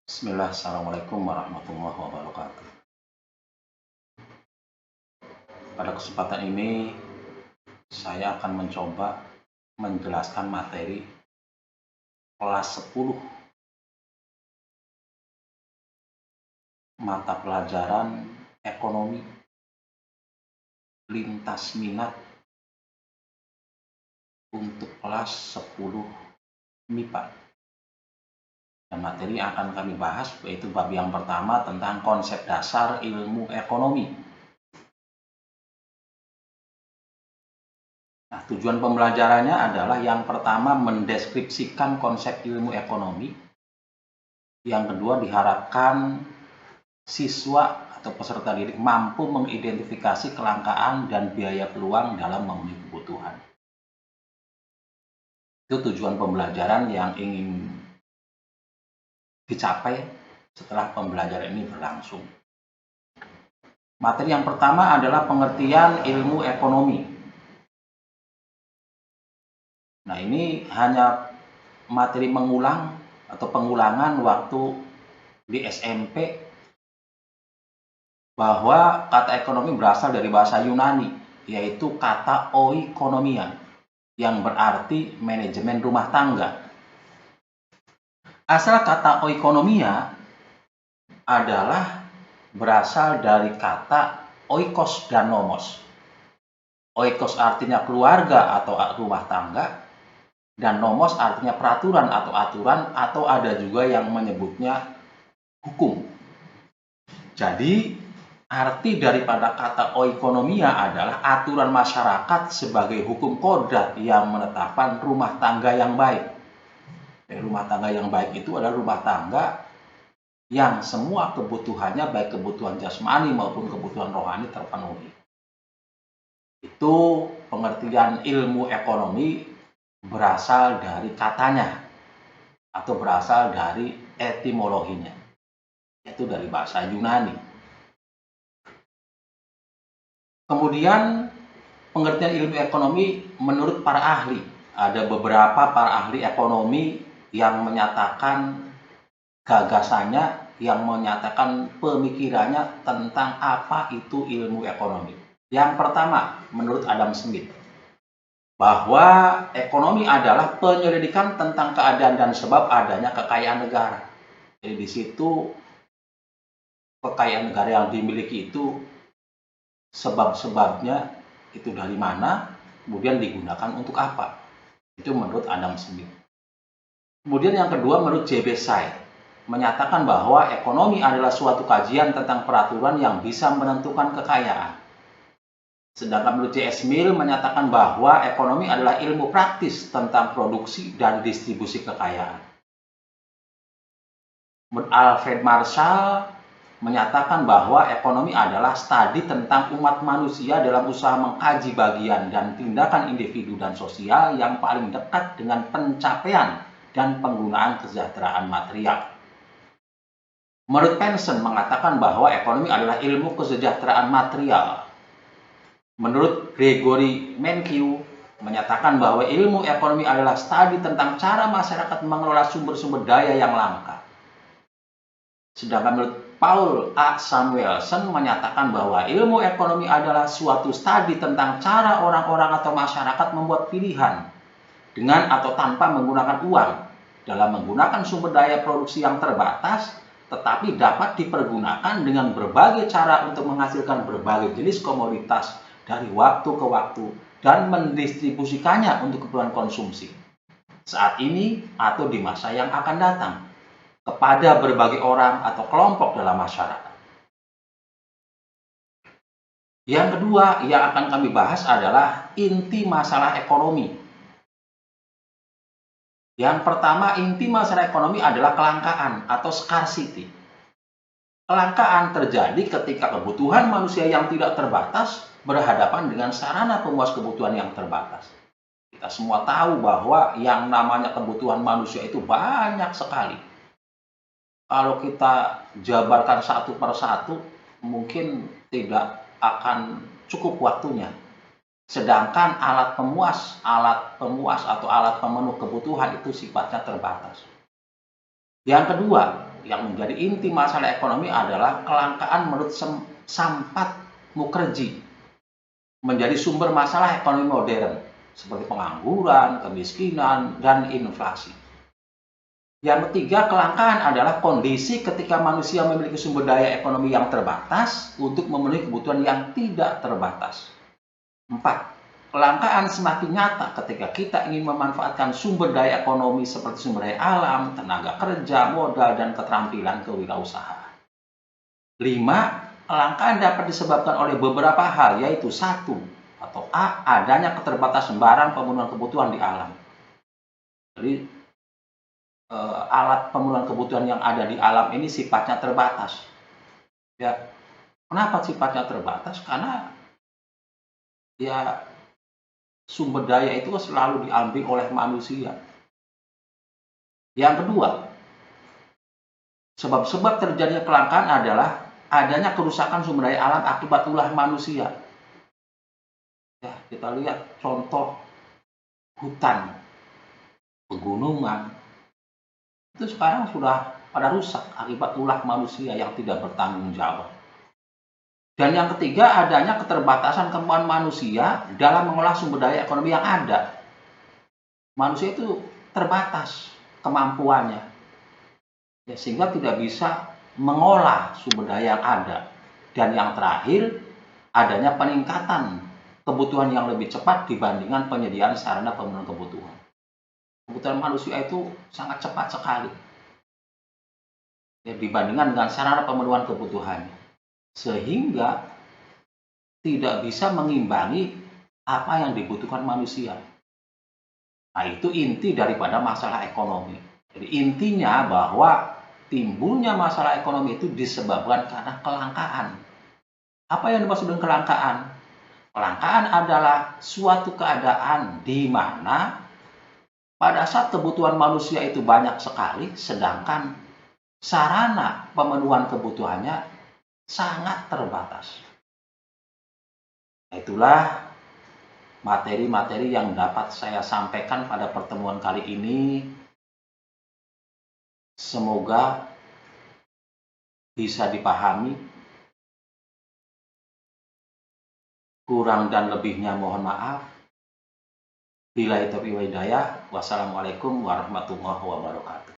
Bismillah, Assalamualaikum warahmatullahi wabarakatuh. Pada kesempatan ini, saya akan mencoba menjelaskan materi kelas 10 mata pelajaran ekonomi lintas minat untuk kelas 10 MIPA. Dan materi yang akan kami bahas yaitu bab yang pertama tentang konsep dasar ilmu ekonomi. Nah, tujuan pembelajarannya adalah yang pertama mendeskripsikan konsep ilmu ekonomi. Yang kedua diharapkan siswa atau peserta didik mampu mengidentifikasi kelangkaan dan biaya peluang dalam memenuhi kebutuhan. Itu tujuan pembelajaran yang ingin dicapai setelah pembelajaran ini berlangsung. Materi yang pertama adalah pengertian ilmu ekonomi. Nah, ini hanya materi mengulang atau pengulangan waktu di SMP, bahwa kata ekonomi berasal dari bahasa Yunani, yaitu kata oikonomia, yang berarti manajemen rumah tangga. Asal kata oikonomia adalah berasal dari kata oikos dan nomos. Oikos artinya keluarga atau rumah tangga, dan nomos artinya peraturan atau aturan, atau ada juga yang menyebutnya hukum. Jadi, arti daripada kata oikonomia adalah aturan masyarakat sebagai hukum kodrat yang menetapkan rumah tangga yang baik. Rumah tangga yang baik itu adalah rumah tangga yang semua kebutuhannya, baik kebutuhan jasmani maupun kebutuhan rohani, terpenuhi. Itu pengertian ilmu ekonomi berasal dari katanya atau berasal dari etimologinya, yaitu dari bahasa Yunani. Kemudian pengertian ilmu ekonomi menurut para ahli. Ada beberapa para ahli ekonomi yang menyatakan gagasannya, yang menyatakan pemikirannya tentang apa itu ilmu ekonomi. Yang pertama, menurut Adam Smith, bahwa ekonomi adalah penyelidikan tentang keadaan dan sebab adanya kekayaan negara. Jadi di situ kekayaan negara yang dimiliki itu sebab-sebabnya itu dari mana, kemudian digunakan untuk apa. Itu menurut Adam Smith. Kemudian yang kedua menurut J.B. Said, menyatakan bahwa ekonomi adalah suatu kajian tentang peraturan yang bisa menentukan kekayaan. Sedangkan menurut J.S. Mill menyatakan bahwa ekonomi adalah ilmu praktis tentang produksi dan distribusi kekayaan. Menurut Alfred Marshall menyatakan bahwa ekonomi adalah studi tentang umat manusia dalam usaha mengkaji bagian dan tindakan individu dan sosial yang paling dekat dengan pencapaian dan penggunaan kesejahteraan material. Menurut Penson mengatakan bahwa ekonomi adalah ilmu kesejahteraan material. Menurut Gregory Mankiw menyatakan bahwa ilmu ekonomi adalah studi tentang cara masyarakat mengelola sumber-sumber daya yang langka. Sedangkan menurut Paul A. Samuelson menyatakan bahwa ilmu ekonomi adalah suatu studi tentang cara orang-orang atau masyarakat membuat pilihan dengan atau tanpa menggunakan uang dalam menggunakan sumber daya produksi yang terbatas, tetapi dapat dipergunakan dengan berbagai cara untuk menghasilkan berbagai jenis komoditas dari waktu ke waktu dan mendistribusikannya untuk keperluan konsumsi saat ini atau di masa yang akan datang kepada berbagai orang atau kelompok dalam masyarakat. Yang kedua yang akan kami bahas adalah inti masalah ekonomi. Yang pertama, inti masalah ekonomi adalah kelangkaan atau scarcity. Kelangkaan terjadi ketika kebutuhan manusia yang tidak terbatas berhadapan dengan sarana pemuas kebutuhan yang terbatas. Kita semua tahu bahwa yang namanya kebutuhan manusia itu banyak sekali. Kalau kita jabarkan satu per satu, mungkin tidak akan cukup waktunya. Sedangkan alat pemuas atau alat pemenuh kebutuhan itu sifatnya terbatas. Yang kedua, yang menjadi inti masalah ekonomi adalah kelangkaan menurut Sampat Mukherjee menjadi sumber masalah ekonomi modern seperti pengangguran, kemiskinan, dan inflasi. Yang ketiga, kelangkaan adalah kondisi ketika manusia memiliki sumber daya ekonomi yang terbatas untuk memenuhi kebutuhan yang tidak terbatas. 4. Kelangkaan semakin nyata ketika kita ingin memanfaatkan sumber daya ekonomi seperti sumber daya alam, tenaga kerja, modal, dan keterampilan kewirausahaan. 5. Kelangkaan dapat disebabkan oleh beberapa hal, yaitu 1. Atau A. Adanya keterbatasan barang pemenuhan kebutuhan di alam. Jadi alat pemenuhan kebutuhan yang ada di alam ini sifatnya terbatas. Ya, kenapa sifatnya terbatas? Karena ya sumber daya itu selalu diambil oleh manusia. Yang kedua, sebab-sebab terjadinya kelangkaan adalah adanya kerusakan sumber daya alam akibat ulah manusia. Ya, kita lihat contoh hutan, pegunungan, itu sekarang sudah pada rusak akibat ulah manusia yang tidak bertanggung jawab. Dan yang ketiga, adanya keterbatasan kemampuan manusia dalam mengolah sumber daya ekonomi yang ada. Manusia itu terbatas kemampuannya, ya, sehingga tidak bisa mengolah sumber daya yang ada. Dan yang terakhir, adanya peningkatan kebutuhan yang lebih cepat dibandingkan penyediaan sarana pemenuhan kebutuhan. Kebutuhan manusia itu sangat cepat sekali, ya, dibandingkan dengan sarana pemenuhan kebutuhannya, sehingga tidak bisa mengimbangi apa yang dibutuhkan manusia. Nah, itu inti daripada masalah ekonomi. Jadi intinya bahwa timbulnya masalah ekonomi itu disebabkan karena kelangkaan. Apa yang dimaksud dengan kelangkaan? Kelangkaan adalah suatu keadaan di mana pada saat kebutuhan manusia itu banyak sekali, sedangkan sarana pemenuhan kebutuhannya sangat terbatas. Itulah materi-materi yang dapat saya sampaikan pada pertemuan kali ini. Semoga bisa dipahami. Kurang dan lebihnya mohon maaf. Billahi taufiq wal hidayah. Wassalamualaikum warahmatullahi wabarakatuh.